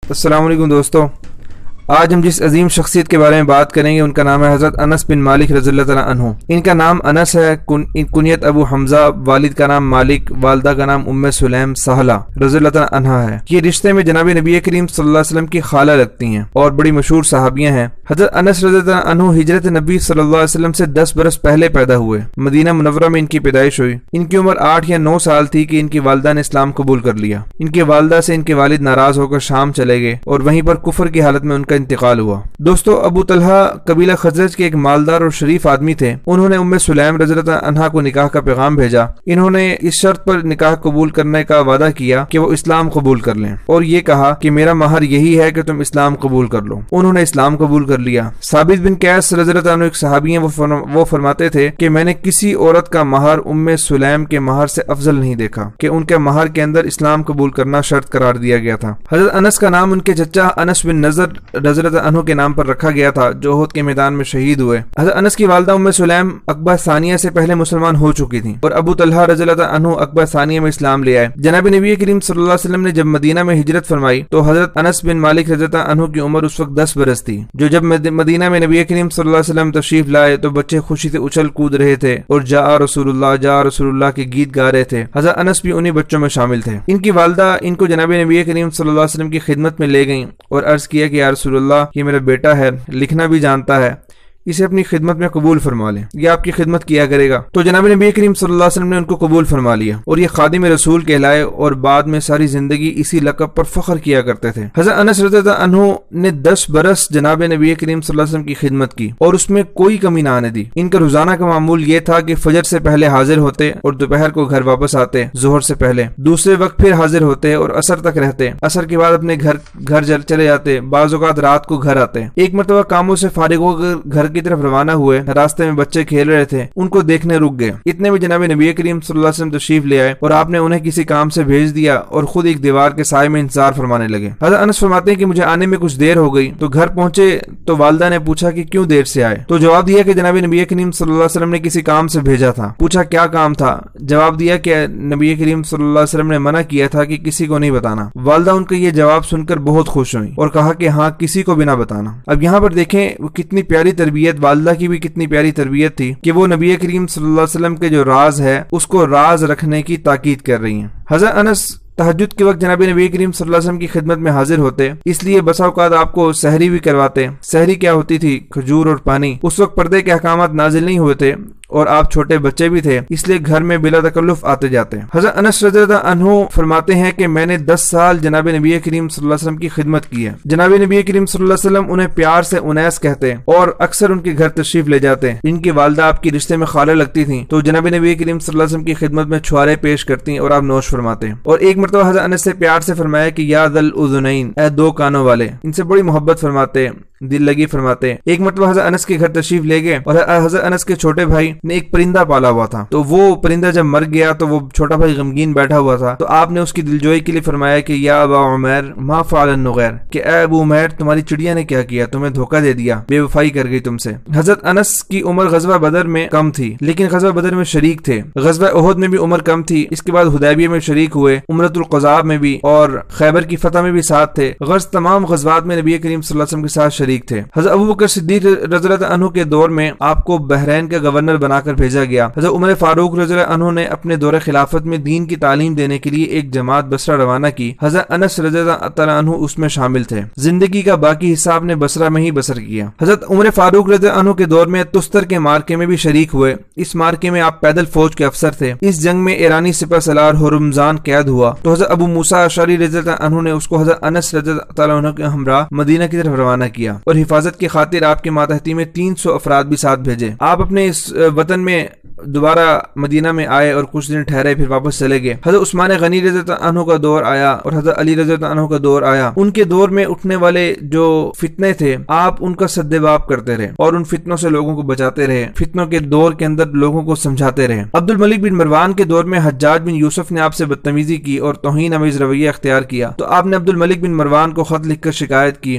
السلام علیکم دوستو، آج ہم جس عظیم شخصیت کے بارے میں بات کریں گے ان کا نام ہے حضرت انس بن مالک رضی اللہ تعالیٰ عنہ۔ ان کا نام انس ہے، کنیت ابو حمزہ، والد کا نام مالک، والدہ کا نام ام سلیم سہلہ رضی اللہ تعالیٰ عنہ ہے۔ یہ رشتے میں جناب نبی کریم صلی اللہ علیہ وسلم کی خالہ لگتی ہیں اور بڑی مشہور صحابیاں ہیں۔ حضرت انس رضی اللہ عنہ ہجرت نبی صلی اللہ علیہ وسلم سے 10 برس پہلے پیدا ہوئے۔ مدینہ منورہ میں ان کی پیدائش ہوئی۔ ان کی عمر 8 یا 9 سال تھی کہ ان کی والدہ نے اسلام قبول کر لیا۔ ان کی والدہ سے ان کے والد ناراض ہو کر شام چلے گئے اور وہیں پر کفر کی حالت میں ان کا انتقال ہوا۔ دوستو، ابو طلحہ قبیلہ خزرج کے ایک مالدار اور شریف آدمی تھے۔ انہوں نے ام سلیم رضی اللہ عنہا کو نکاح کا پیغام بھیجا۔ انہوں نے اس شرط پر نکاح قبول کرنے کا وعدہ کیا کہ وہ اسلام قبول کر لیں، اور یہ کہا کہ میرا مہر یہی ہے کہ تم اسلام قبول کر لو۔ انہوں نے اسلام قبول کر لیا۔ ثابت بن قیس رضی اللہ عنہ ایک صحابی ہیں، وہ فرماتے تھے کہ میں نے کسی عورت کا مہر ام سلیم کے مہر سے افضل نہیں دیکھا کہ ان کے مہر کے اندر اسلام قبول کرنا شرط قرار دیا گیا تھا۔ حضرت انس کا نام ان کے چچا انس بن نضر رضی اللہ عنہ کے نام پر رکھا گیا تھا، جو احد کے میدان میں شہید ہوئے۔ حضرت انس کی والدہ ام سلیم عقبہ ثانیہ سے پہلے مسلمان ہو چکی تھیں، اور ابو طلحہ رضی اللہ عنہ عقبہ ثانیہ میں اسلام لے آئے۔ جناب نبی کریم صلی اللہ علیہ وسلم نے جب مدینہ میں ہجرت فرمائی تو حضرت انس بن مالک رضی اللہ عنہ کی عمر اس وقت 10 برس تھی۔ جب مدینہ میں نبی کریم صلی اللہ علیہ وسلم تشریف لائے تو بچے خوشی سے اچھل کود رہے تھے اور جاء رسول اللہ کے گیت گا رہے تھے۔ حضرت انس بھی انہی بچوں میں شامل تھے۔ ان کی والدہ ان کو جناب نبی کریم صلی اللہ علیہ وسلم کی خدمت میں لے گئیں اور عرض کیا کہ یا رسول اللہ، یہ میرا بیٹا ہے، لکھنا بھی جانتا ہے، اسے اپنی خدمت میں قبول فرما لیں، یہ آپ کی خدمت کیا کرے گا۔ تو جناب نبی کریم صلی اللہ علیہ وسلم نے ان کو قبول فرما لیا اور یہ خادم رسول کہلائے اور بعد میں ساری زندگی اسی لقب پر فخر کیا کرتے تھے۔ حضرت انس رضی اللہ عنہ نے 10 برس جناب نبی کریم صلی اللہ علیہ وسلم کی خدمت کی اور اس میں کوئی کمی نہ آنے دی۔ ان کا روزانہ کا معمول یہ تھا کہ فجر سے پہلے حاضر ہوتے اور دوپہر کو گھر واپس آتے، ظہر سے پہلے دوسرے وقت پھر حاضر ہوتے اور عصر تک رہتے، عصر کے بعد اپنے گھر چلے جاتے، بعض اوقات رات کو گھر آتے۔ ایک مرتبہ کاموں سے فارغ ہو کر گھر کی طرف روانہ ہوئے، راستے میں بچے کھیل رہے تھے، ان کو دیکھنے رک گئے۔ اتنے میں جناب نبی کریم صلی اللہ علیہ وسلم تشریف لے آئے اور آپ نے انہیں کسی کام سے بھیج دیا اور خود ایک دیوار کے سائے میں انتظار فرمانے لگے۔ حضرت انس فرماتے ہیں کہ مجھے آنے میں کچھ دیر ہو گئی، تو گھر پہنچے تو والدہ نے پوچھا کہ کیوں دیر سے آئے؟ تو جواب دیا کہ جناب نبی کریم صلی اللہ علیہ وسلم نے کسی کام سے بھیجا تھا۔ پوچھا کیا کام تھا؟ جواب دیا کہ نبی کریم صلی اللہ علیہ وسلم نے منع کیا تھا کہ کسی کو نہیں بتانا۔ والدہ ان کا یہ جواب سن کر بہت خوش ہوئی اور کہا کہ ہاں، کسی کو بھی نہ بتانا۔ اب یہاں پر دیکھیں وہ کتنی پیاری تربیت، والدہ کی بھی کتنی پیاری تربیت تھی کہ وہ نبی کریم صلی اللہ علیہ وسلم کے جو راز ہے اس کو راز رکھنے کی تاکید کر رہی ہیں۔ حضرت انس تہجد کے وقت جناب نبی کریم صلی اللہ علیہ وسلم کی خدمت میں حاضر ہوتے، اس لیے بسا اوقات آپ کو سحری بھی کرواتے۔ سحری کیا ہوتی تھی؟ کھجور اور پانی۔ اس وقت پردے کے احکامات نازل نہیں ہوئے تھے اور آپ چھوٹے بچے بھی تھے، اس لیے گھر میں بلا تکلف آتے جاتے۔ حضرت انس رضی اللہ عنہ فرماتے ہیں کہ میں نے 10 سال جناب نبی کریم صلی اللہ علیہ وسلم کی خدمت کی ہے۔ جناب نبی کریم صلی اللہ علیہ وسلم انہیں پیار سے انیس کہتے اور اکثر ان کے گھر تشریف لے جاتے۔ ان کی والدہ آپ کی رشتے میں خالہ لگتی تھیں، تو جناب نبی کریم صلی اللہ علیہ وسلم کی خدمت میں چھوارے پیش کرتی اور آپ نوش فرماتے۔ اور ایک مرتبہ حضرت انس سے پیار سے فرمایا کہ یا ذل اذنین، اے 2 کانوں والے، ان سے بڑی محبت فرماتے، دل لگی فرماتے۔ ایک مرتبہ حضرت انس کے گھر تشریف لے گئے اور حضرت انس کے چھوٹے بھائی نے ایک پرندہ پالا ہوا تھا، تو وہ پرندہ جب مر گیا تو وہ چھوٹا بھائی غمگین بیٹھا ہوا تھا، تو آپ نے اس کی دلجوئی کے لیے فرمایا کہ یا ابا عمیر ما فعل النغیر، کہ اے ابو عمیر تمہاری چڑیا نے کیا کیا، تمہیں دھوکہ دے دیا، بے وفائی کر گئی تم سے۔ حضرت انس کی عمر غزوہ بدر میں کم تھی لیکن غزوہ بدر میں شریک تھے، غزوہ احد میں بھی عمر کم تھی، اس کے بعد حدیبیہ میں شریک ہوئے، عمرۃ القضاء میں بھی اور خیبر کی فتح میں بھی ساتھ تھے، غرض تمام غزوات میں نبی کریم صلی اللہ علیہ وسلم کے ساتھ شریک تھے۔ حضرت ابوبکر صدیق رضی اللہ عنہ کے دور میں آپ کو بحرین کا گورنر بنا کر بھیجا گیا۔ حضرت عمر فاروق رضی اللہ عنہ نے اپنے دور خلافت میں دین کی تعلیم دینے کے لیے ایک جماعت بصرہ روانہ کی۔ حضرت انس رضی اللہ تعالیٰ عنہ اس میں شامل تھے۔ زندگی کا باقی حصہ آپ نے بصرہ میں ہی بسر کیا۔ حضرت عمر فاروق رضی اللہ عنہ کے دور میں تستر کے مارکے میں بھی شریک ہوئے۔ اس مارکے میں آپ پیدل فوج کے افسر تھے۔ اس جنگ میں ایرانی سپہ سالار ہرمزان قید ہوا تو حضرت ابو موسیٰ اشعری رضی اللہ عنہ نے اس کو حضرت انس رضی اللہ تعالیٰ عنہ کے ہمراہ مدینہ کی طرف روانہ کیا اور حفاظت کی خاطر آپ کے ماتحتی میں 300 افراد بھی ساتھ بھیجے۔ آپ اپنے اس وطن میں دوبارہ مدینہ میں آئے اور کچھ دن ٹھہرے، پھر واپس چلے گئے۔ حضرت عثمان غنی رضی اللہ عنہ کا دور آیا اور حضرت علی رضی اللہ عنہ کا دور آیا۔ ان کے دور میں اٹھنے والے جو فتنے تھے آپ ان کا سدباب کرتے رہے اور ان فتنوں سے لوگوں کو بچاتے رہے، فتنوں کے دور کے اندر لوگوں کو سمجھاتے رہے۔ عبد الملک بن مروان کے دور میں حجاج بن یوسف نے آپ سے بدتمیزی کی اور توہین آمیز رویہ اختیار کیا، تو آپ نے عبد الملک بن مروان کو خط لکھ کر شکایت کی،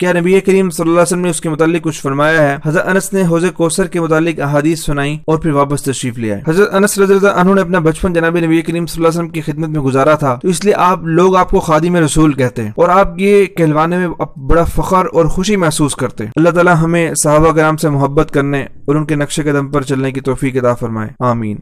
کیا نبی کریم صلی اللہ علیہ وسلم نے اس کے متعلق کچھ فرمایا ہے؟ حضرت انس نے حوض کوثر کے متعلق احادیث سنائی اور پھر واپس تشریف لے آئے۔ حضرت انس رضی اللہ عنہ نے اپنا بچپن جناب نبی کریم صلی اللہ علیہ وسلم کی خدمت میں گزارا تھا، تو اس لیے لوگ آپ کو خادم رسول کہتے ہیں اور آپ یہ کہلوانے میں بڑا فخر اور خوشی محسوس کرتے ہیں۔ اللہ تعالی ہمیں صحابہ کرام سے محبت کرنے اور ان کے نقش قدم پر چلنے کی توفیق عطا فرمائے، آمین۔